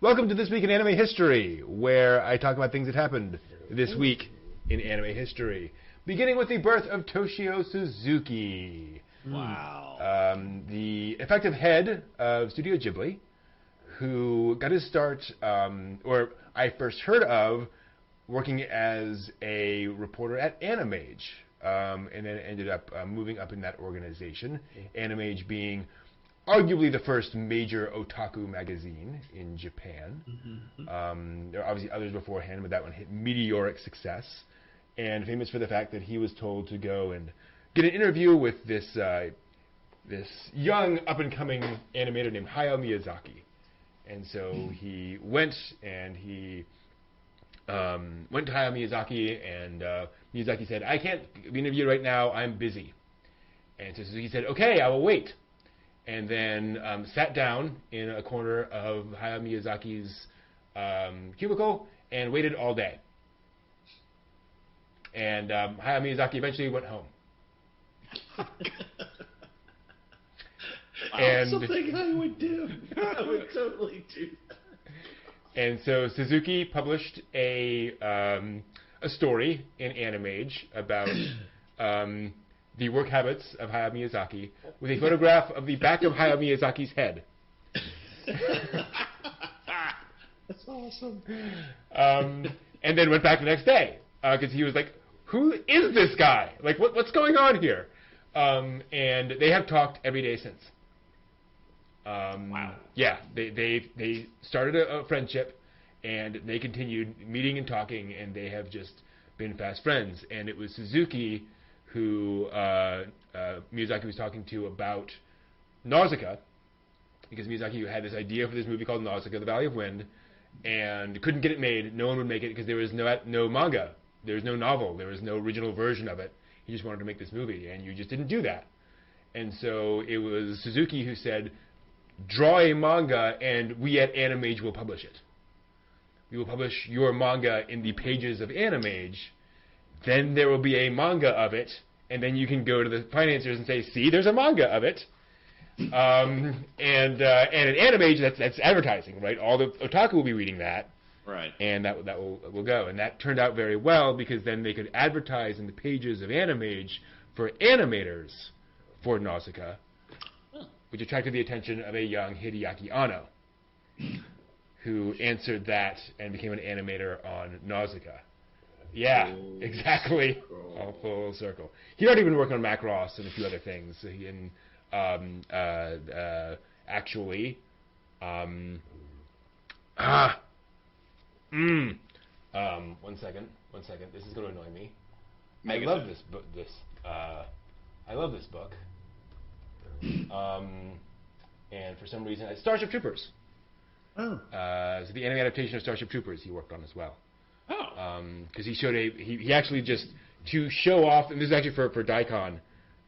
Welcome to This Week in Anime History, where I talk about things that happened this week in anime history. Beginning with the birth of Toshio Suzuki. Wow. The effective head of Studio Ghibli, who got his start, or I first heard of, working as a reporter at Animage, and then ended up moving up in that organization. Animage being arguably the first major otaku magazine in Japan. There are obviously others beforehand, but that one hit meteoric success, and famous for the fact that he was told to go and get an interview with this young up-and-coming animator named Hayao Miyazaki. And so he went, and he went to Hayao Miyazaki, and Miyazaki said, "I can't be interviewed right now, I'm busy." And so Suzuki said, "Okay, I will wait." And then sat down in a corner of Hayao Miyazaki's cubicle and waited all day. And Hayao Miyazaki eventually went home. And something I would do. I would totally do that. And so Suzuki published a story in Animage about the work habits of Hayao Miyazaki with a photograph of the back of Hayao Miyazaki's head. That's awesome. And then went back the next day because he was like, "Who is this guy? Like, what's going on here?" And they have talked every day since. Wow. Yeah, they started a friendship, and they continued meeting and talking, and they have just been fast friends. And it was Suzuki who Miyazaki was talking to about Nausicaa, because Miyazaki had this idea for this movie called Nausicaa, The Valley of Wind, and couldn't get it made. No one would make it because there was no manga. There was no novel. There was no original version of it. He just wanted to make this movie, and you just didn't do that. And so it was Suzuki who said, "Draw a manga, and we at Animage will publish it. We will publish your manga in the pages of Animage. Then there will be a manga of it, and then you can go to the financiers and say, 'See, there's a manga of it.'" And at Animage, that's advertising, right? All the otaku will be reading that. Right. And that will go. And that turned out very well, because then they could advertise in the pages of Animage for animators for Nausicaa, which attracted the attention of a young Hideaki Anno, who answered that and became an animator on Nausicaa. Yeah, exactly. All full circle. He'd already been working on Macross and a few other things. Actually, one second. This is going to annoy me. I love this book. I love this book. And for some reason, Starship Troopers. Oh. So the anime adaptation of Starship Troopers he worked on as well. Oh. Because he showed he actually just to show off, and this is actually for Daikon.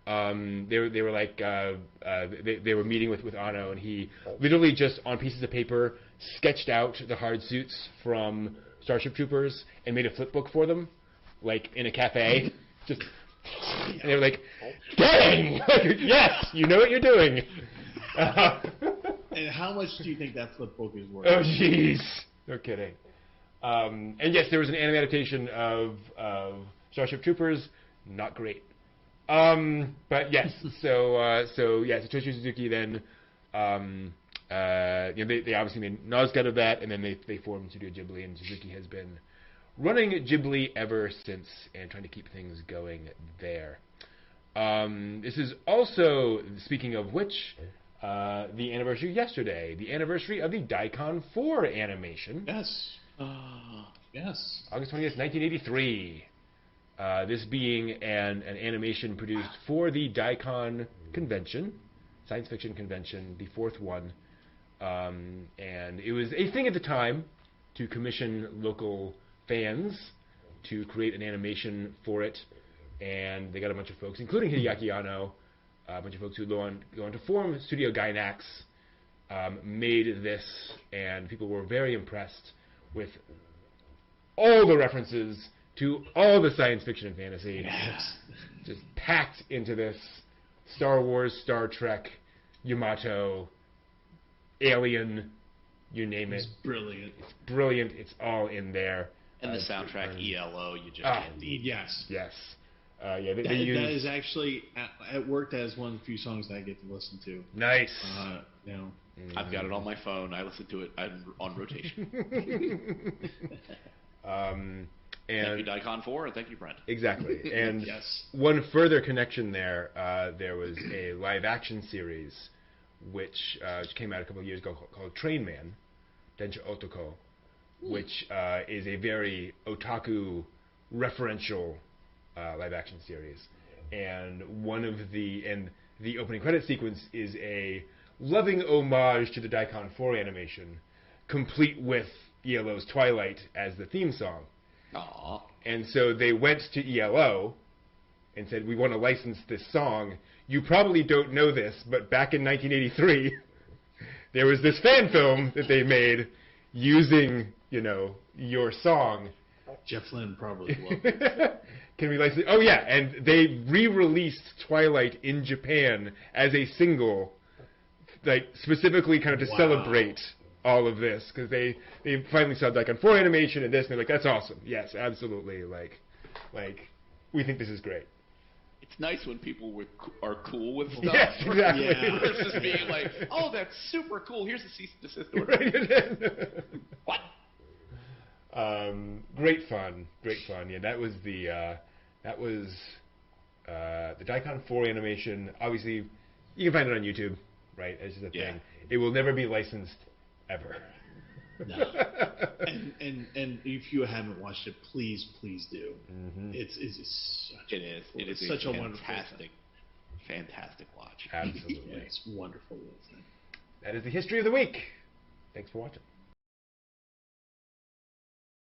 They were like they were meeting with Anno, and he literally just on pieces of paper sketched out the hard suits from Starship Troopers and made a flip book for them, like in a cafe. Just and they were like, "Dang, yes, you know what you're doing." And how much do you think that flip book is worth? Oh, jeez, no kidding. And yes, there was an anime adaptation of Starship Troopers. Not great. But yes, so Toshio Suzuki then, they obviously made Nausicaa of that, and then they formed Studio Ghibli, and Suzuki has been running Ghibli ever since and trying to keep things going there. This is also, speaking of which, the anniversary yesterday, the anniversary of the Daikon 4 animation. Yes. Yes. August 20th, 1983. This being an animation produced for the Daikon convention, science fiction convention, the fourth one. And it was a thing at the time to commission local fans to create an animation for it. And they got a bunch of folks, including Hideaki Anno, a bunch of folks who go on to form Studio Gainax, made this, and people were very impressed with all the references to all the science fiction and fantasy, just packed into this Star Wars, Star Trek, Yamato, Alien, you name it. It's brilliant. It's brilliant. It's all in there. And the soundtrack ELO, you just can't beat. Yes. Yes. They That use... is actually it worked as one of the few songs that I get to listen to. Nice. I've got it on my phone. I listen to it on rotation. Thank you, Daikon 4, and thank you, Brent. Exactly. And Yes. one further connection there, there was a live-action series which came out a couple of years ago called Train Man, Densha Otoko, which is a very otaku referential live-action series. And the opening credit sequence is a loving homage to the Daikon 4 animation, complete with ELO's Twilight as the theme song. Aww. And so they went to ELO and said, we want to license this song. You probably don't know this, but back in 1983, there was this fan film that they made using, your song. Jeff Lynne probably loved it. Can we license it? Oh, yeah, and they re-released Twilight in Japan as a single, specifically kind of to celebrate all of this, because they finally saw Daikon 4 animation and this, and they're like, that's awesome. Yes, absolutely. We think this is great. It's nice when people are cool with stuff. Yes, exactly. Yeah. Versus being like, oh, that's super cool. Here's a cease and desist order. What? Great fun. Yeah, that was the Daikon 4 animation. Obviously, you can find it on YouTube, right? It's just a thing. It will never be licensed ever. No. And if you haven't watched it, please do. Mm-hmm. It is It such is a wonderful fantastic watch. Absolutely. It's wonderful. That is the history of the week. Thanks for watching.